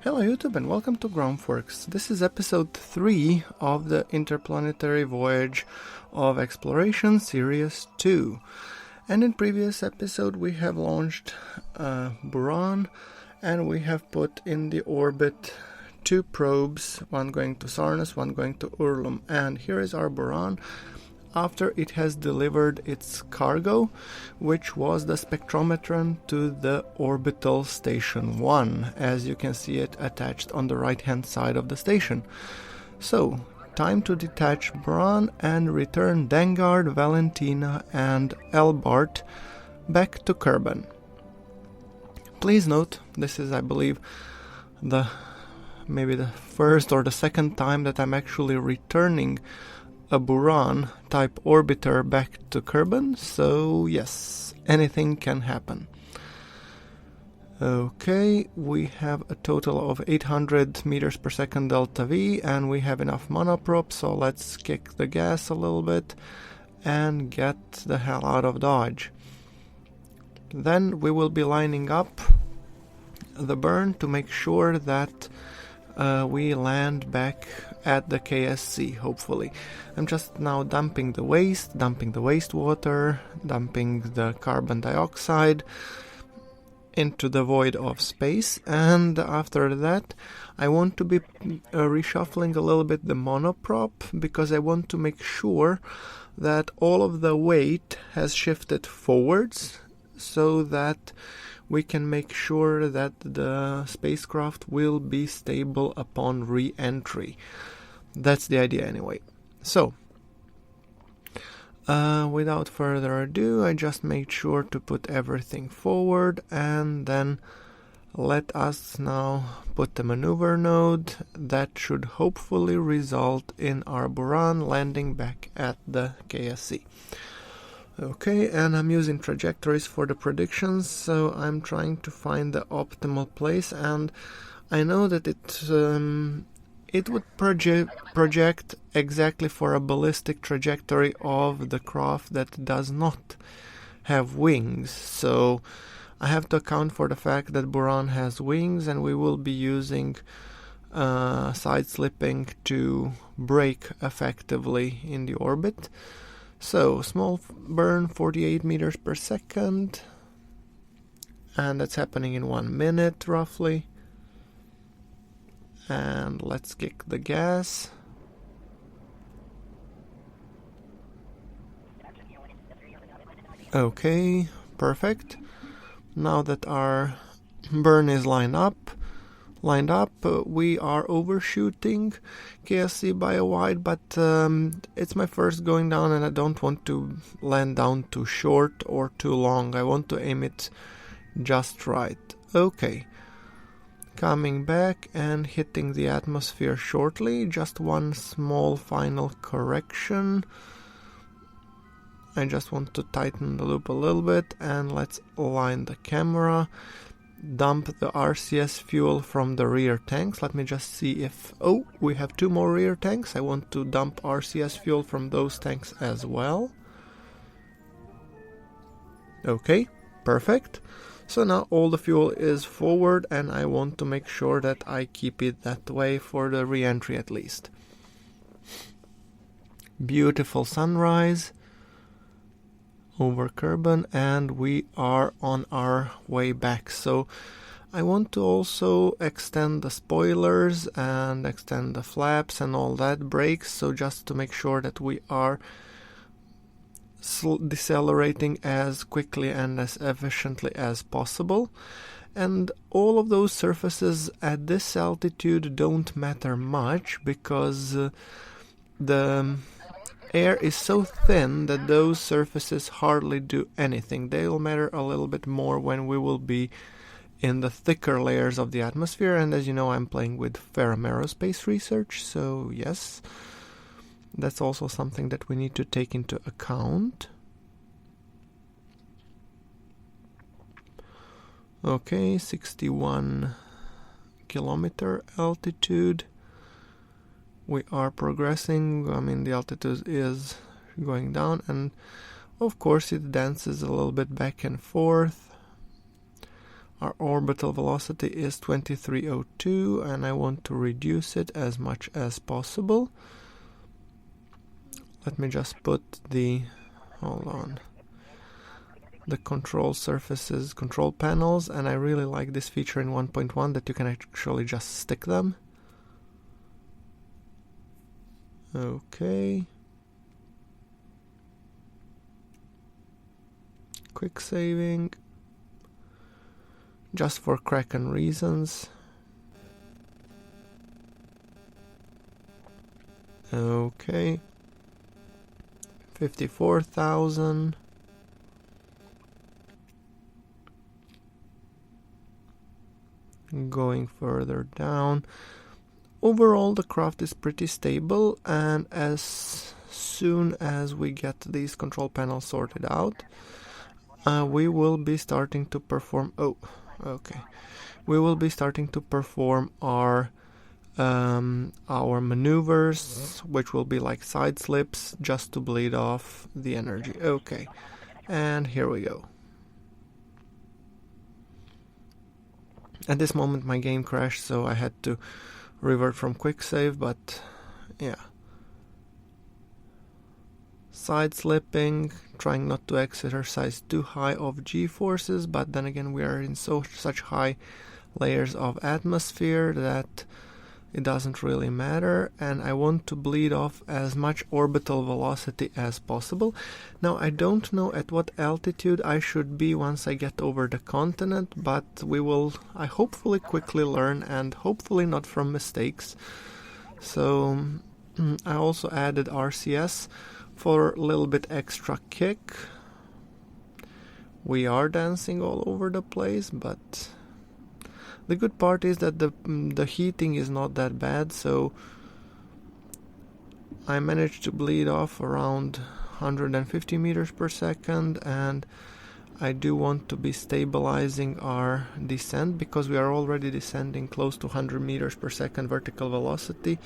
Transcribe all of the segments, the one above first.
Hello YouTube and welcome to GrunfWorks. This is episode 3 of the Interplanetary Voyage of Exploration Series 2. And in previous episode we have launched Buran, and we have put in the orbit 2 probes, one going to Sarnus, one going to Urlum. And here is our Buran after it has delivered its cargo, which was the spectrometron to the orbital station 1, as you can see it attached on the right hand side of the station. So, time to detach Buran and return Dengard, Valentina and Elbart back to Kerbin. Please note, this is, I believe, maybe the first or the second time that I'm actually returning a Buran type orbiter back to Kerbin, so yes, anything can happen. Okay, we have a total of 800 meters per second delta V, and we have enough monoprop, so let's kick the gas a little bit and get the hell out of Dodge. Then we will be lining up the burn to make sure that we land back at the KSC, hopefully. I'm just now dumping the wastewater, dumping the carbon dioxide into the void of space, and after that I want to be reshuffling a little bit the monoprop, because I want to make sure that all of the weight has shifted forwards, so that we can make sure that the spacecraft will be stable upon re-entry. That's the idea anyway. So, without further ado, I just made sure to put everything forward, and then let us now put the maneuver node. That should hopefully result in our Buran landing back at the KSC. Okay, and I'm using trajectories for the predictions, so I'm trying to find the optimal place, and I know that it would project exactly for a ballistic trajectory of the craft that does not have wings, so I have to account for the fact that Buran has wings, and we will be using side slipping to brake effectively in the orbit. So, small burn, 48 meters per second, and that's happening in 1 minute roughly. And let's kick the gas. Okay, perfect. Now that our burn is lined up, we are overshooting KSC by a wide, but it's my first going down, and I don't want to land down too short or too long. I want to aim it just right. Okay, coming back and hitting the atmosphere shortly. Just one small final correction. I just want to tighten the loop a little bit, and let's align the camera. Dump the RCS fuel from the rear tanks. Let me just see if... Oh, we have 2 more rear tanks. I want to dump RCS fuel from those tanks as well. Okay, perfect. So now all the fuel is forward, and I want to make sure that I keep it that way for the re-entry at least. Beautiful sunrise over Kerbin, and we are on our way back. So I want to also extend the spoilers and extend the flaps and all that, brakes, so just to make sure that we are decelerating as quickly and as efficiently as possible. And all of those surfaces at this altitude don't matter much, because the air is so thin that those surfaces hardly do anything. They'll matter a little bit more when we will be in the thicker layers of the atmosphere, and as you know, I'm playing with ferroaerospace research, so yes, that's also something that we need to take into account. Okay, 61 kilometer altitude. We are progressing. I mean, the altitude is going down, and of course it dances a little bit back and forth. Our orbital velocity is 2302 and I want to reduce it as much as possible. Let me just put the, hold on, the control surfaces, control panels, and I really like this feature in 1.1 that you can actually just stick them. Okay. Quick saving. Just for Kraken reasons. Okay. 54,000. Going further down. Overall, the craft is pretty stable, and as soon as we get these control panels sorted out, we will be starting to perform. We will be starting to perform our maneuvers, which will be like side slips, just to bleed off the energy. Okay, and here we go. At this moment my game crashed, so I had to revert from quick save, but yeah. Side slipping, trying not to exercise too high of g-forces, but then again we are in such high layers of atmosphere that it doesn't really matter, and I want to bleed off as much orbital velocity as possible. Now I don't know at what altitude I should be once I get over the continent, but I hopefully quickly learn, and hopefully not from mistakes. So I also added RCS for a little bit extra kick. We are dancing all over the place, but the good part is that the heating is not that bad, so I managed to bleed off around 150 meters per second, and I do want to be stabilizing our descent because we are already descending close to 100 meters per second vertical velocity,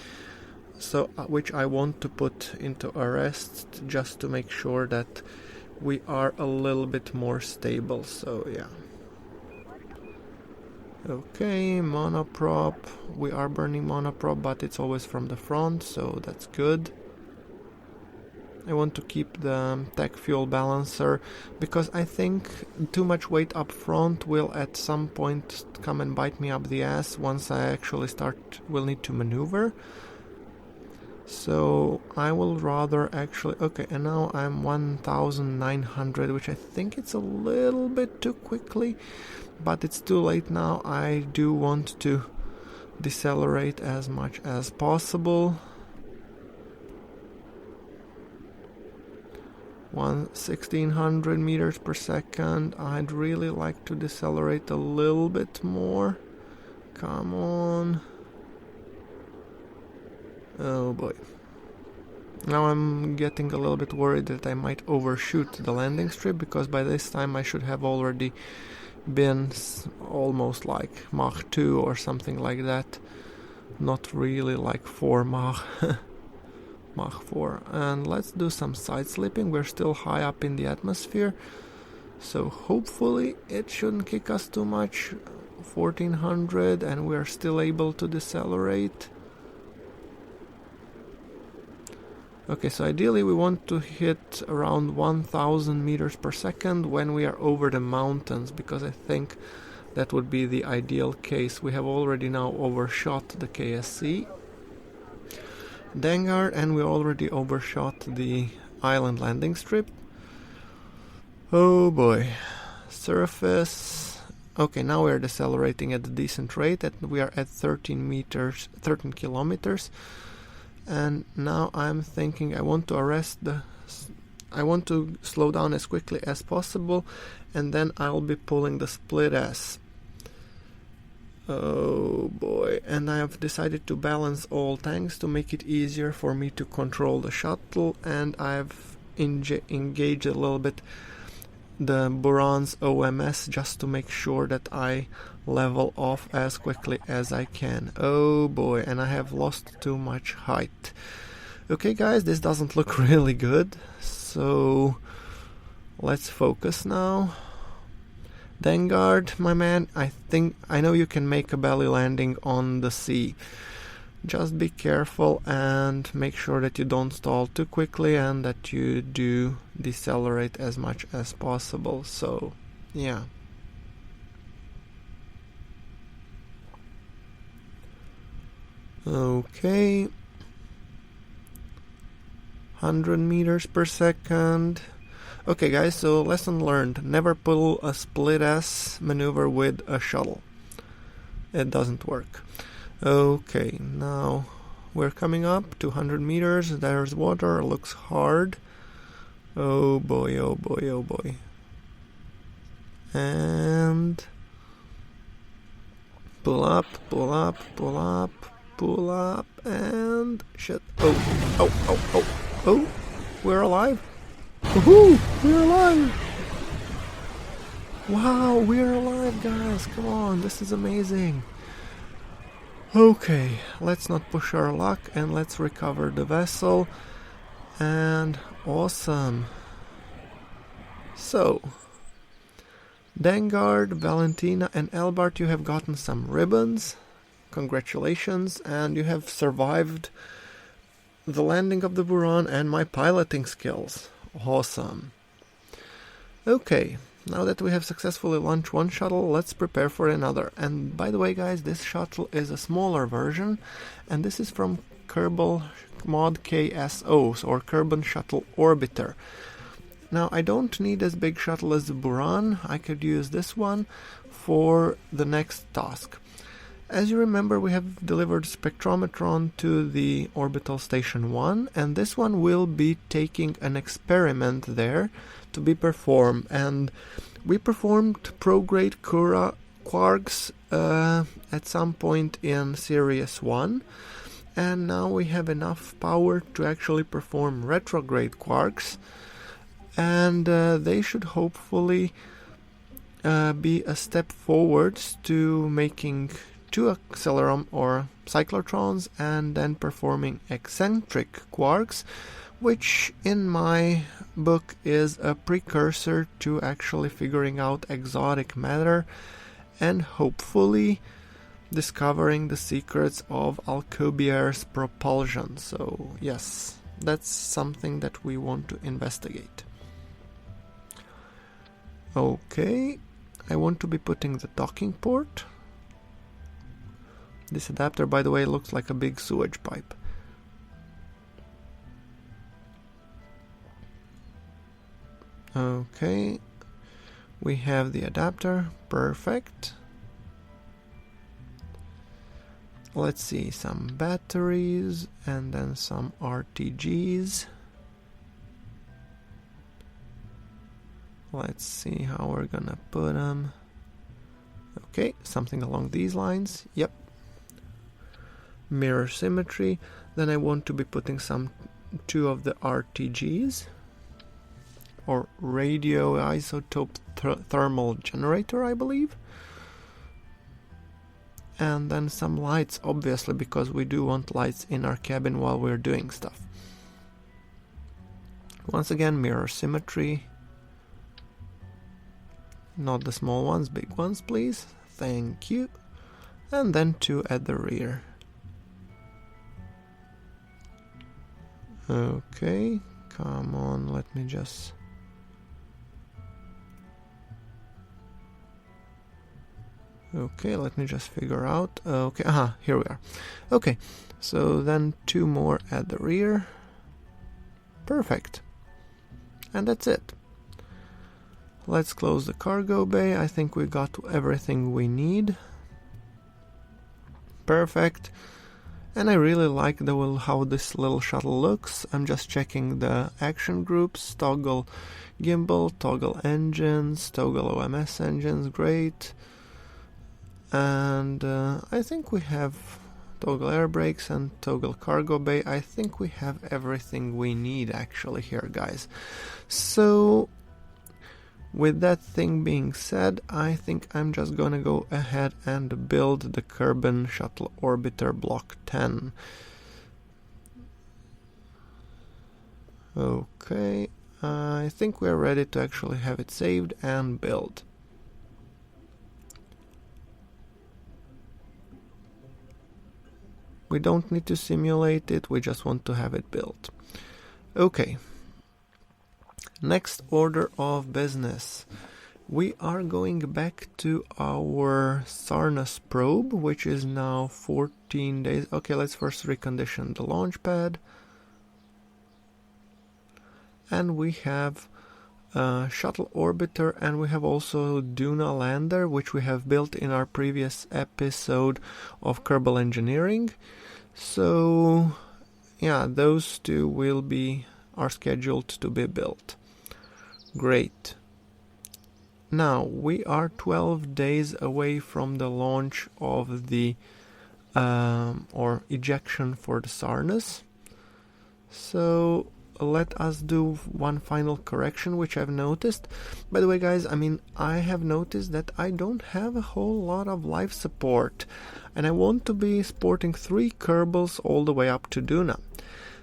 so which I want to put into arrest just to make sure that we are a little bit more stable. So yeah. Okay, monoprop. We are burning monoprop, but it's always from the front, so that's good. I want to keep the tech fuel balancer because I think too much weight up front will at some point come and bite me up the ass once I actually will need to maneuver. So I will rather actually, okay, and now I'm 1,900, which I think it's a little bit too quickly, but it's too late now. I do want to decelerate as much as possible. 1,600 meters per second. I'd really like to decelerate a little bit more. Come on. Oh boy. Now I'm getting a little bit worried that I might overshoot the landing strip, because by this time I should have already been almost like Mach 2 or something like that. Not really like 4 Mach. Mach 4. And let's do some side slipping. We're still high up in the atmosphere, so hopefully it shouldn't kick us too much. 1,400 and we're still able to decelerate. Okay, so ideally we want to hit around 1,000 meters per second when we are over the mountains, because I think that would be the ideal case. We have already now overshot the KSC Dangar, and we already overshot the island landing strip. Oh boy. Surface. Okay, now we're decelerating at a decent rate, and we are at 13 kilometers. And now I'm thinking I want to slow down as quickly as possible, and then I'll be pulling the split S. Oh boy, and I have decided to balance all tanks to make it easier for me to control the shuttle, and I've engaged a little bit the Buran's OMS just to make sure that I level off as quickly as I can. Oh boy, and I have lost too much height. Okay guys, this doesn't look really good, so let's focus now. Vanguard, my man, I know you can make a belly landing on the sea. Just be careful and make sure that you don't stall too quickly and that you do decelerate as much as possible. So, yeah. Okay. 100 meters per second. Okay guys, so lesson learned. Never pull a split S maneuver with a shuttle. It doesn't work. Okay, now we're coming up to 100 meters. There's water, looks hard. Oh boy, oh boy, oh boy. And pull up, pull up, pull up, pull up, and shit. Oh, oh, oh, oh, oh, we're alive. Woohoo, we're alive. Wow, we're alive, guys. Come on, this is amazing. Okay, let's not push our luck and let's recover the vessel. And awesome. So, Dangard, Valentina and Elbart, you have gotten some ribbons. Congratulations, and you have survived the landing of the Buran and my piloting skills. Awesome. Okay, now that we have successfully launched one shuttle, let's prepare for another. And by the way guys, this shuttle is a smaller version, and this is from Kerbal Mod KSO, or Kerbin Shuttle Orbiter. Now I don't need as big shuttle as the Buran, I could use this one for the next task. As you remember, we have delivered spectrometron to the Orbital Station 1, and this one will be taking an experiment there to be performed. And we performed prograde quarks at some point in Series 1, and now we have enough power to actually perform retrograde quarks, and they should hopefully be a step forwards to making two acceleron or cyclotrons and then performing eccentric quarks, which in my book is a precursor to actually figuring out exotic matter and hopefully discovering the secrets of Alcubierre's propulsion. So yes, that's something that we want to investigate. Okay, I want to be putting the docking port. This adapter, by the way, looks like a big sewage pipe. Okay, we have the adapter, perfect. Let's see, some batteries and then some RTGs. Let's see how we're gonna put them. Okay, something along these lines, yep. Mirror symmetry. Then I want to be putting two of the RTGs, or radio isotope thermal generator, I believe. And then some lights, obviously, because we do want lights in our cabin while we're doing stuff. Once again, mirror symmetry. Not the small ones, big ones, please. Thank you. And then two at the rear. Okay, come on, let me just... Okay, let me just figure out... Okay, here we are. Okay, so then two more at the rear. Perfect. And that's it. Let's close the cargo bay. I think we got everything we need. Perfect. And I really like how this little shuttle looks. I'm just checking the action groups. Toggle gimbal, toggle engines, toggle OMS engines, great. And I think we have toggle air brakes and toggle cargo bay. I think we have everything we need actually here, guys. So with that thing being said, I think I'm just gonna go ahead and build the Kerbin Shuttle Orbiter Block 10. Okay, I think we're ready to actually have it saved and build. We don't need to simulate it, we just want to have it built. Okay. Next order of business. We are going back to our Sarnus probe, which is now 14 days. Okay, let's first recondition the launch pad. And we have shuttle orbiter, and we have also Duna lander, which we have built in our previous episode of Kerbal engineering. So yeah, those two are scheduled to be built. Great. Now we are 12 days away from the launch of the or ejection for the Sarnus. So let us do one final correction which I've noticed. By the way, guys, I have noticed that I don't have a whole lot of life support, and I want to be sporting 3 Kerbals all the way up to Duna.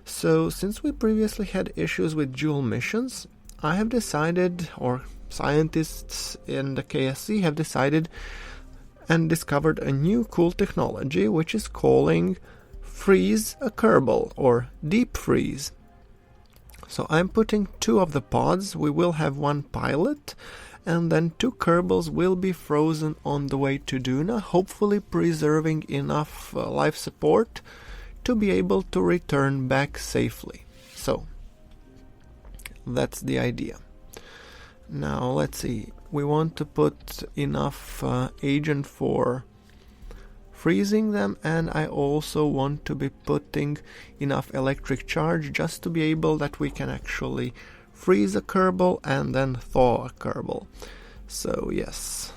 So since we previously had issues with dual missions, I have decided, or scientists in the KSC have decided and discovered a new cool technology which is calling freeze a Kerbal, or deep freeze. So I'm putting 2 of the pods. We will have 1 pilot, and then 2 Kerbals will be frozen on the way to Duna, hopefully preserving enough life support to be able to return back safely. So that's the idea. Now let's see, we want to put enough agent for freezing them, and I also want to be putting enough electric charge just to be able that we can actually freeze a Kerbal and then thaw a Kerbal. So yes.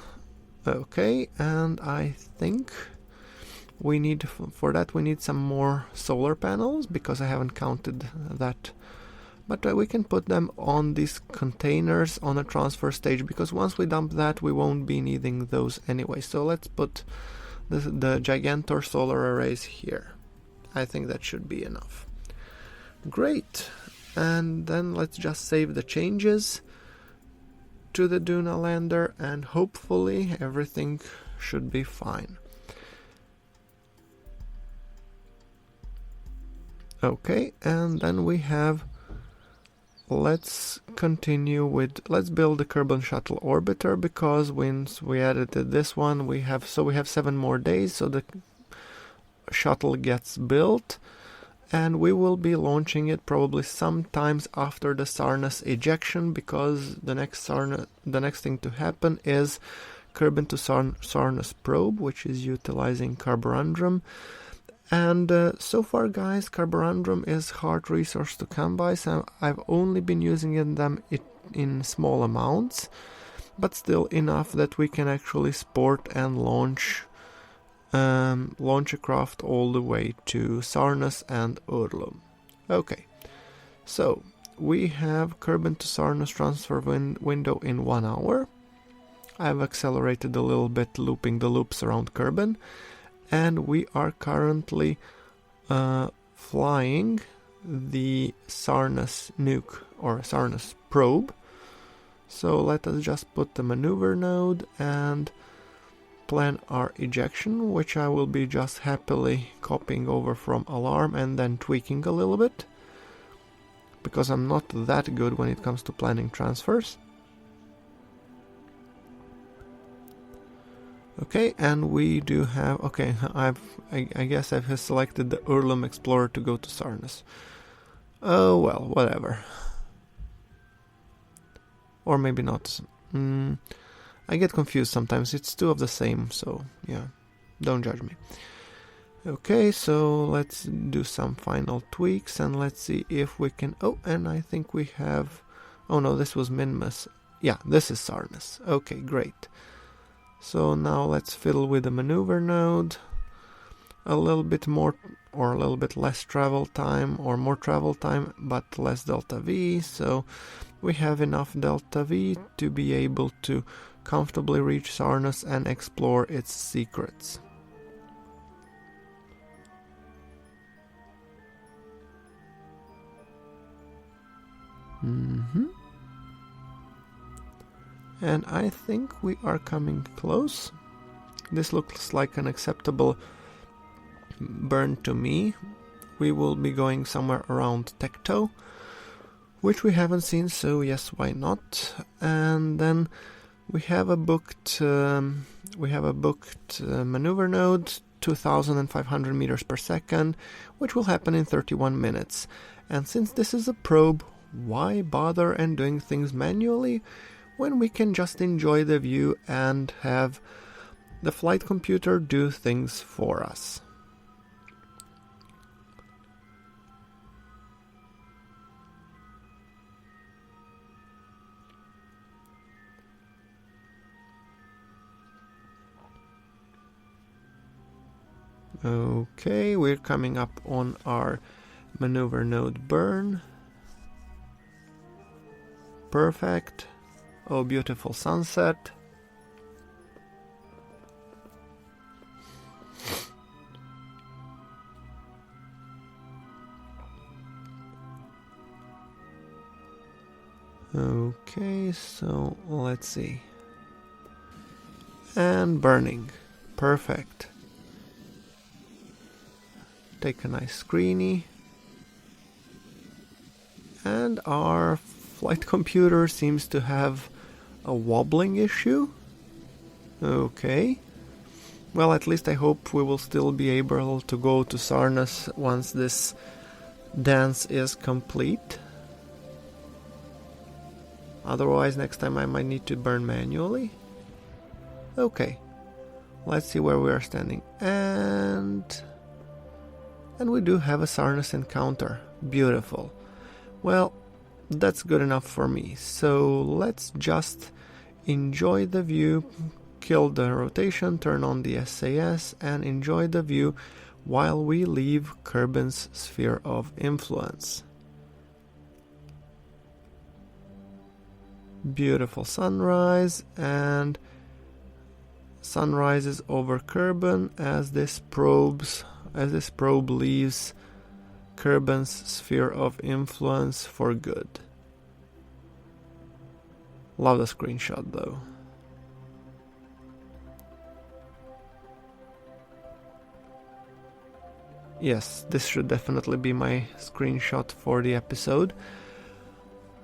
Okay, and I think we need, for that we need some more solar panels, because I haven't counted that. But we can put them on these containers on a transfer stage, because once we dump that we won't be needing those anyway. So let's put the Gigantor solar arrays here. I think that should be enough. Great. And then let's just save the changes to the Duna lander, and hopefully everything should be fine. Okay, and then we have, let's continue with, let's build the Kerbin shuttle orbiter, because once we added this one, we have 7 more days, so the shuttle gets built, and we will be launching it probably sometimes after the Sarnus ejection, because the next thing to happen is Kerbin to Sarnus probe, which is utilizing carborundum. And so far, guys, carborundum is hard resource to come by, so I've only been using them in small amounts, but still enough that we can actually sport and launch a craft all the way to Sarnus and Urlum. Okay, so we have Kerbin to Sarnus transfer window in 1 hour. I've accelerated a little bit, looping the loops around Kerbin. And we are currently flying the Sarnus nuke, or Sarnus probe. So let us just put the maneuver node and plan our ejection, which I will be just happily copying over from alarm and then tweaking a little bit, because I'm not that good when it comes to planning transfers. Okay, and we do have, okay, I guess I've selected the Urlum Explorer to go to Sarnus. Oh well, whatever. Or maybe not. I get confused sometimes, it's 2 of the same, so yeah, don't judge me. Okay, so let's do some final tweaks, and let's see if we can, oh, and I think we have, oh no, this was Minmus. Yeah, this is Sarnus. Okay, great. So now let's fiddle with the maneuver node, a little bit more or a little bit less travel time, or more travel time but less delta V, so we have enough delta V to be able to comfortably reach Sarnus and explore its secrets. And I think we are coming close. This looks like an acceptable burn to me. We will be going somewhere around Tecto, which we haven't seen, so yes, why not? And then we have a booked maneuver node, 2,500 meters per second, which will happen in 31 minutes. And since this is a probe, why bother and doing things manually when we can just enjoy the view and have the flight computer do things for us? Okay, we're coming up on our maneuver node burn. Perfect. Oh, beautiful sunset. Okay, so let's see. And burning. Perfect. Take a nice screeny. And our flight computer seems to have a wobbling issue. Okay. Well, at least I hope we will still be able to go to Sarnas once this dance is complete. Otherwise, next time I might need to burn manually. Okay. Let's see where we are standing. And we do have a Sarnas encounter. Beautiful. Well, that's good enough for me. So let's just enjoy the view, kill the rotation, turn on the SAS, and enjoy the view while we leave Kerbin's sphere of influence. Beautiful sunrise, and sunrises over Kerbin as this probe leaves Kerbin's sphere of influence for good. Love the screenshot though. Yes, this should definitely be my screenshot for the episode.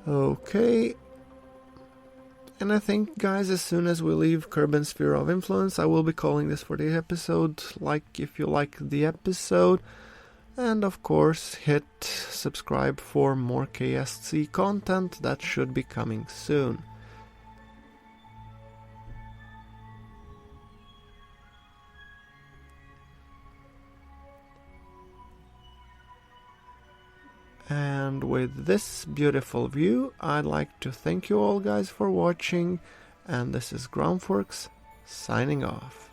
Okay. And I think, guys, as soon as we leave Kerbin's sphere of influence, I will be calling this for the episode. Like if you like the episode. And of course, hit subscribe for more KSC content that should be coming soon. And with this beautiful view, I'd like to thank you all guys for watching, and this is GrunfWorks signing off.